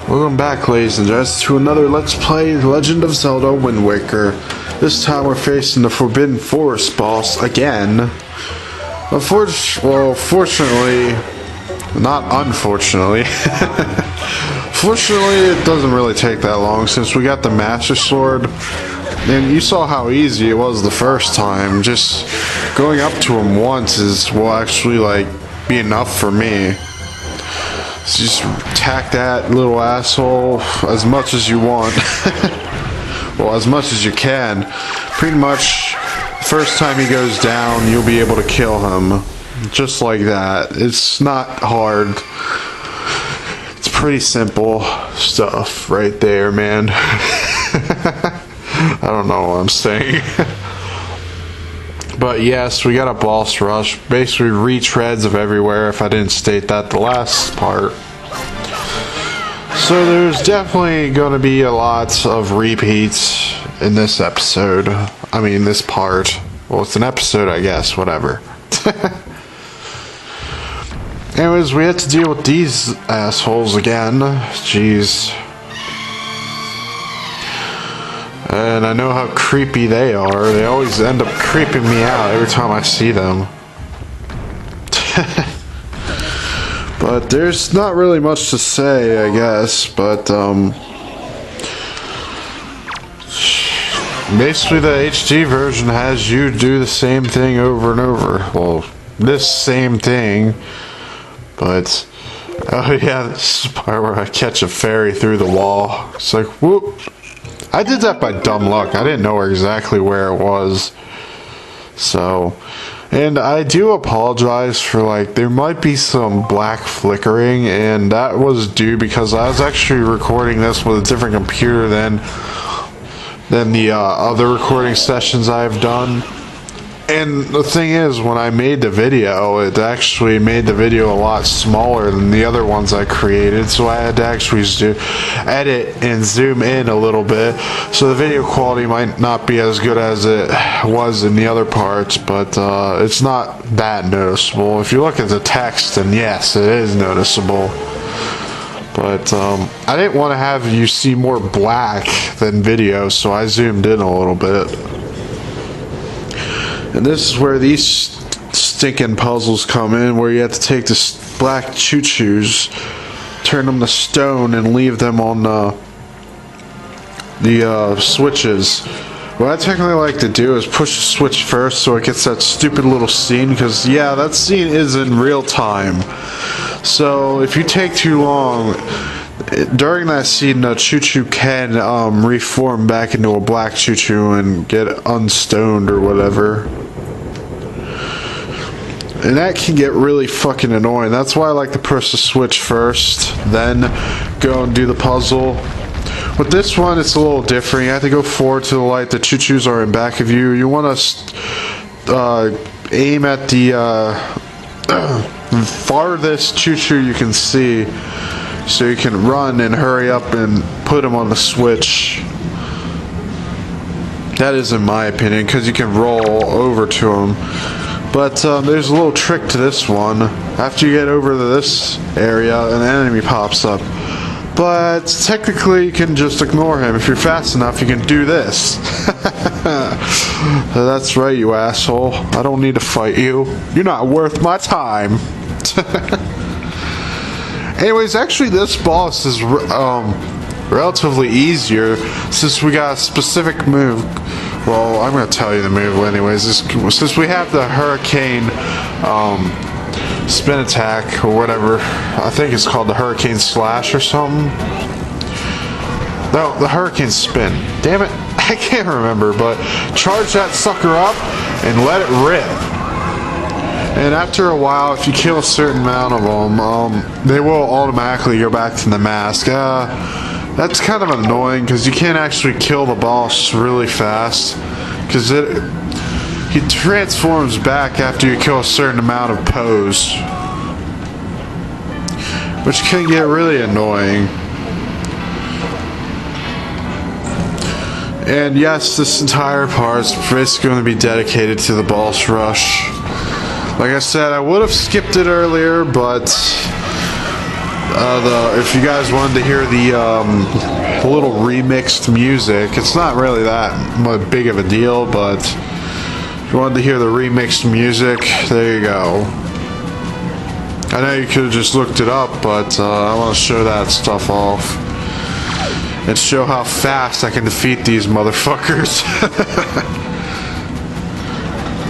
Welcome back, ladies and gents, to another Let's Play Legend of Zelda Wind Waker. This time we're facing the Forbidden Forest boss again. Fortunately, not unfortunately. Fortunately, it doesn't really take that long since we got the Master Sword. And you saw how easy it was the first time. Just going up to him once will actually be enough for me. So just attack that little asshole as much as you want. Well, as much as you can. Pretty much, first time he goes down, you'll be able to kill him. Just like that. It's not hard. It's pretty simple stuff right there, man. I don't know what I'm saying. But yes, we got a boss rush. Basically retreads of everywhere, if I didn't state that the last part. So there's definitely going to be a lot of repeats in this episode. I mean, this part. Well, it's an episode, I guess. Whatever. Anyways, we had to deal with these assholes again. Jeez. And I know how creepy they are. They always end up creeping me out every time I see them. But there's not really much to say, I guess. But basically the HD version has you do the same thing over and over. Well, this same thing. But oh yeah, this is the part where I catch a fairy through the wall. It's like, whoop. I did that by dumb luck. I didn't know exactly where it was. So, and I do apologize for there might be some black flickering, and that was due because I was actually recording this with a different computer than the other recording sessions I've done. And the thing is, when I made the video, it actually made the video a lot smaller than the other ones I created, so I had to actually edit and zoom in a little bit, so the video quality might not be as good as it was in the other parts, but it's not that noticeable. If you look at the text, then yes, it is noticeable. But I didn't want to have you see more black than video, so I zoomed in a little bit. And this is where these stinking puzzles come in, where you have to take the black choo-choos, turn them to stone, and leave them on the switches. What I technically like to do is push the switch first so it gets that stupid little scene, because yeah, that scene is in real time. So if you take too long, during that scene, the choo-choo can reform back into a black choo-choo and get unstoned or whatever. And that can get really fucking annoying. That's why I like to push the switch first, then go and do the puzzle. With this one, it's a little different. You have to go forward to the light. The choo-choos are in back of you. You want to aim at the farthest choo-choo you can see, so you can run and hurry up and put them on the switch. That is in my opinion, because you can roll over to them. But there's a little trick to this one. After you get over to this area, an enemy pops up. But technically you can just ignore him. If you're fast enough, you can do this. That's right, you asshole. I don't need to fight you. You're not worth my time. Anyways, actually this boss is relatively easier since we got a specific move. Well, I'm going to tell you the move anyways. Since we have the hurricane spin attack or whatever, I think it's called the hurricane slash or something. No, the hurricane spin. Damn it, I can't remember, but charge that sucker up and let it rip. And after a while, if you kill a certain amount of them, they will automatically go back to the mask. That's kind of annoying because you can't actually kill the boss really fast, because he transforms back after you kill a certain amount of pose, which can get really annoying. And yes, this entire part is basically going to be dedicated to the boss rush. Like I said, I would have skipped it earlier, but if you guys wanted to hear the little remixed music, it's not really that big of a deal, but if you wanted to hear the remixed music, there you go. I know you could have just looked it up, but I want to show that stuff off and show how fast I can defeat these motherfuckers.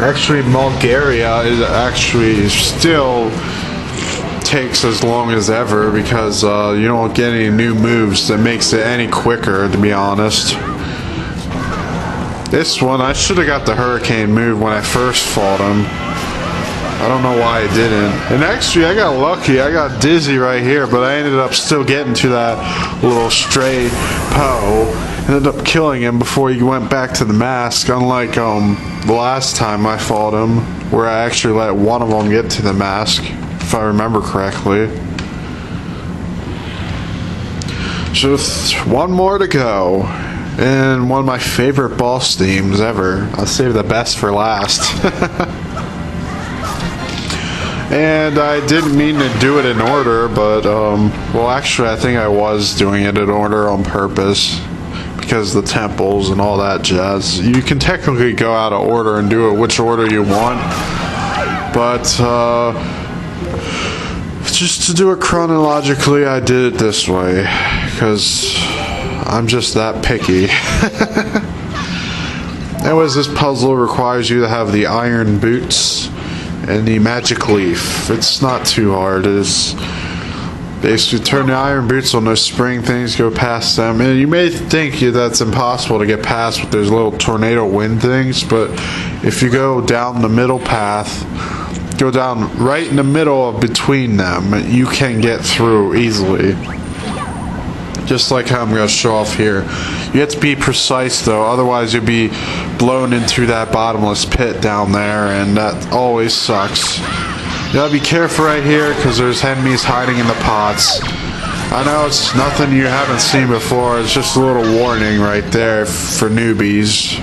Actually, Bulgaria is actually still takes as long as ever because you don't get any new moves that makes it any quicker, to be honest. This one, I should have got the hurricane move when I first fought him. I don't know why I didn't. And actually, I got lucky. I got dizzy right here, but I ended up still getting to that little stray Poe. Ended up killing him before he went back to the mask, unlike the last time I fought him, where I actually let one of them get to the mask, if I remember correctly. Just one more to go. And one of my favorite boss themes ever. I'll save the best for last. And I didn't mean to do it in order, but, well, actually, I think I was doing it in order on purpose. Because the temples and all that jazz. You can technically go out of order and do it which order you want. But, just to do it chronologically, I did it this way. Because I'm just that picky. Anyways, this puzzle requires you to have the iron boots and the magic leaf. It's not too hard. It's basically turn the iron boots on those spring things, go past them. And you may think that's impossible to get past with those little tornado wind things, but if you go down the middle path, go down right in the middle of between them, you can get through easily. Just like how I'm going to show off here. You have to be precise though, otherwise you'll be blown into that bottomless pit down there, and that always sucks. You gotta be careful right here because there's enemies hiding in the pots. I know it's nothing you haven't seen before, it's just a little warning right there for newbies.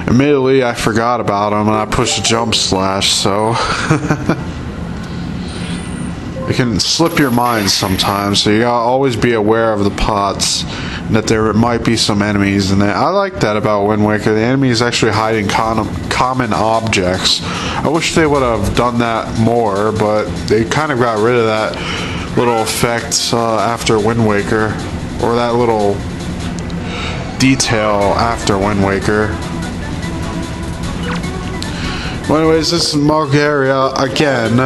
Admittedly, I forgot about them and I pushed a jump slash, so it can slip your mind sometimes, so you gotta always be aware of the pots and that there might be some enemies in there. I like that about Wind Waker. The enemies actually hide in common objects. I wish they would have done that more, but they kind of got rid of that little effect after Wind Waker, or that little detail after Wind Waker. Well, anyways, this is Bulgaria again.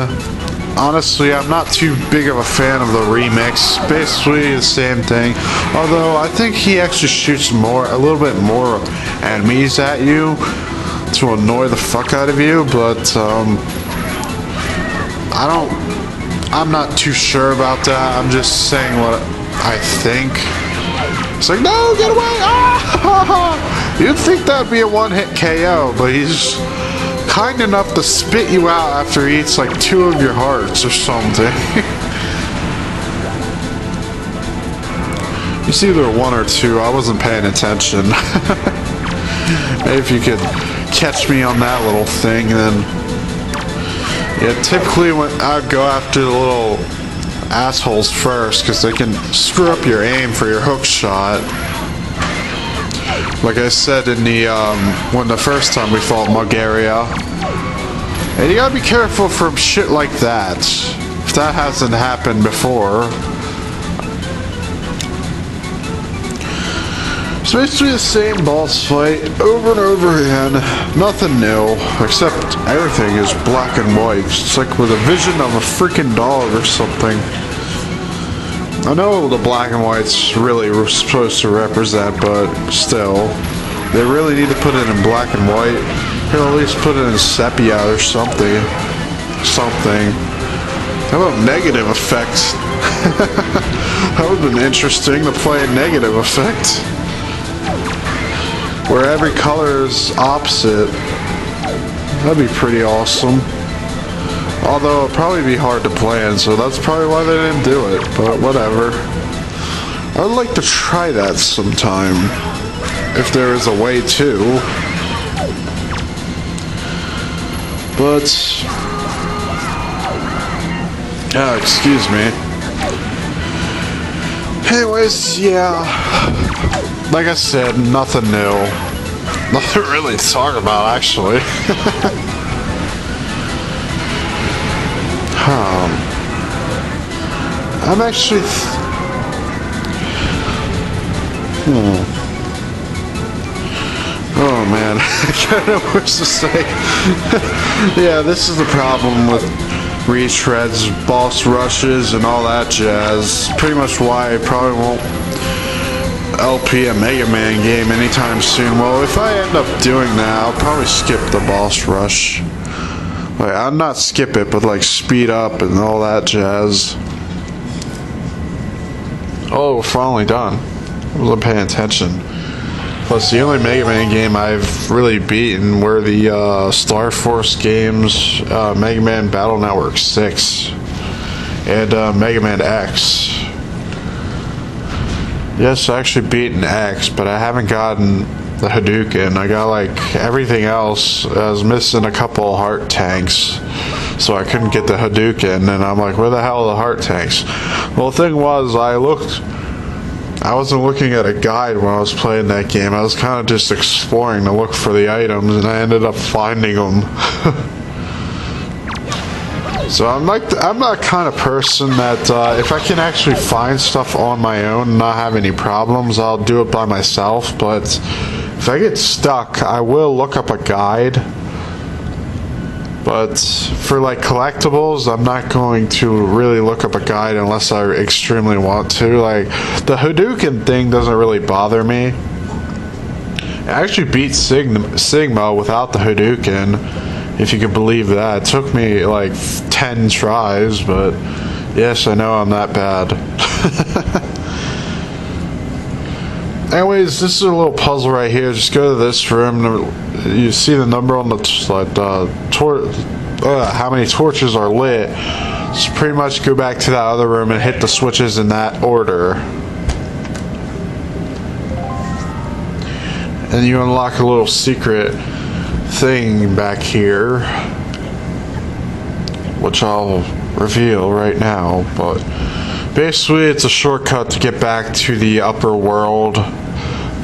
Honestly, I'm not too big of a fan of the remix. Basically the same thing. Although I think he actually shoots a little bit more enemies at you to annoy the fuck out of you. But I'm not too sure about that. I'm just saying what I think. It's like, no, get away! Ah! You'd think that'd be a one-hit KO, but he's kind enough to spit you out after he eats like 2 of your hearts or something. It's either 1 or 2. I wasn't paying attention. Maybe if you could catch me on that little thing, then yeah. Typically, when I'd go after the little assholes first, because they can screw up your aim for your hook shot. Like I said in the when the first time we fought Bulgaria. And you gotta be careful from shit like that. If that hasn't happened before. It's basically the same boss fight over and over again. Nothing new, except everything is black and white. It's like with a vision of a freaking dog or something. I know the black and white's really supposed to represent, but still, they really need to put it in black and white. Or at least put it in sepia or something. How about negative effects? That would have been interesting to play a negative effect, where every color is opposite. That'd be pretty awesome. Although it'd probably be hard to plan, so that's probably why they didn't do it, but whatever. I'd like to try that sometime, if there is a way to. But Oh, excuse me. Anyways, yeah. Like I said, nothing new. Nothing really to talk about, actually. I'm actually... Oh man, I don't know what to say. Yeah, this is the problem with retreads, boss rushes, and all that jazz. Pretty much why I probably won't LP a Mega Man game anytime soon. Well, if I end up doing that, I'll probably skip the boss rush. Like, I'll not skip it, but like speed up and all that jazz. Oh, we're finally done. I wasn't paying attention. Plus, the only Mega Man game I've really beaten were the Star Force games, Mega Man Battle Network 6, and Mega Man X. Yes, I actually beaten X, but I haven't gotten the Hadouken. I got like everything else. I was missing a couple of heart tanks, so I couldn't get the Hadouken, and I'm like, where the hell are the heart tanks? Well, the thing was, I wasn't looking at a guide when I was playing that game. I was kind of just exploring to look for the items, and I ended up finding them. So I'm that kind of person that if I can actually find stuff on my own and not have any problems, I'll do it by myself. But if I get stuck, I will look up a guide. But for like collectibles, I'm not going to really look up a guide unless I extremely want to. Like, the Hadouken thing doesn't really bother me. I actually beat Sigma without the Hadouken, if you could believe that. It took me like 10 tries, but yes, I know I'm that bad. Anyways, this is a little puzzle right here. Just go to this room. You see the number on the how many torches are lit. Just pretty much go back to that other room and hit the switches in that order. And you unlock a little secret thing back here, which I'll reveal right now. But basically, it's a shortcut to get back to the upper world.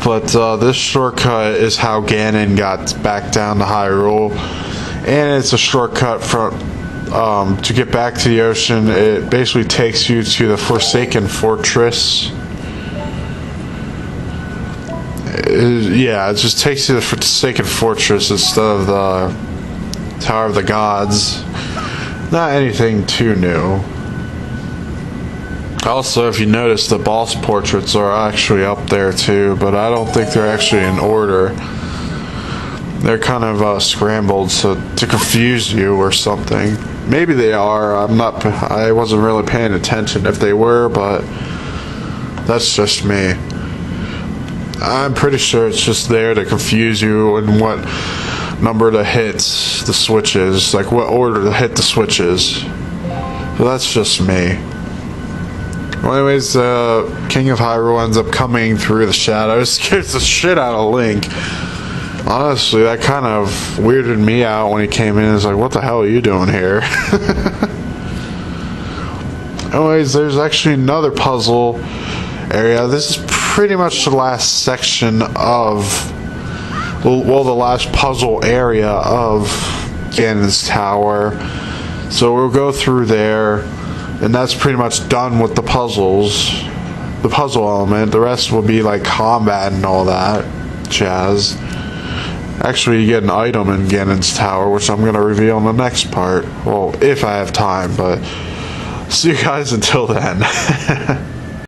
But this shortcut is how Ganon got back down to Hyrule, and it's a shortcut from to get back to the ocean. It basically takes you to the Forsaken Fortress. Yeah, it just takes you to the Forsaken Fortress instead of the Tower of the Gods. Not anything too new. Also, if you notice, the boss portraits are actually up there too, but I don't think they're actually in order. They're kind of scrambled so to confuse you or something. Maybe they are. I wasn't really paying attention if they were, but that's just me. I'm pretty sure it's just there to confuse you and what number to hit the switches, like what order to hit the switches. So that's just me. Well, anyways, King of Hyrule ends up coming through the shadows, scares the shit out of Link. Honestly, that kind of weirded me out when he came in. It's like, what the hell are you doing here? Anyways, there's actually another puzzle area. This is pretty much the last section of, well, the last puzzle area of Ganon's Tower. So we'll go through there, and that's pretty much done with the puzzles. The puzzle element. The rest will be like combat and all that jazz. Actually, you get an item in Ganon's Tower, which I'm going to reveal in the next part. Well, if I have time, but see you guys until then.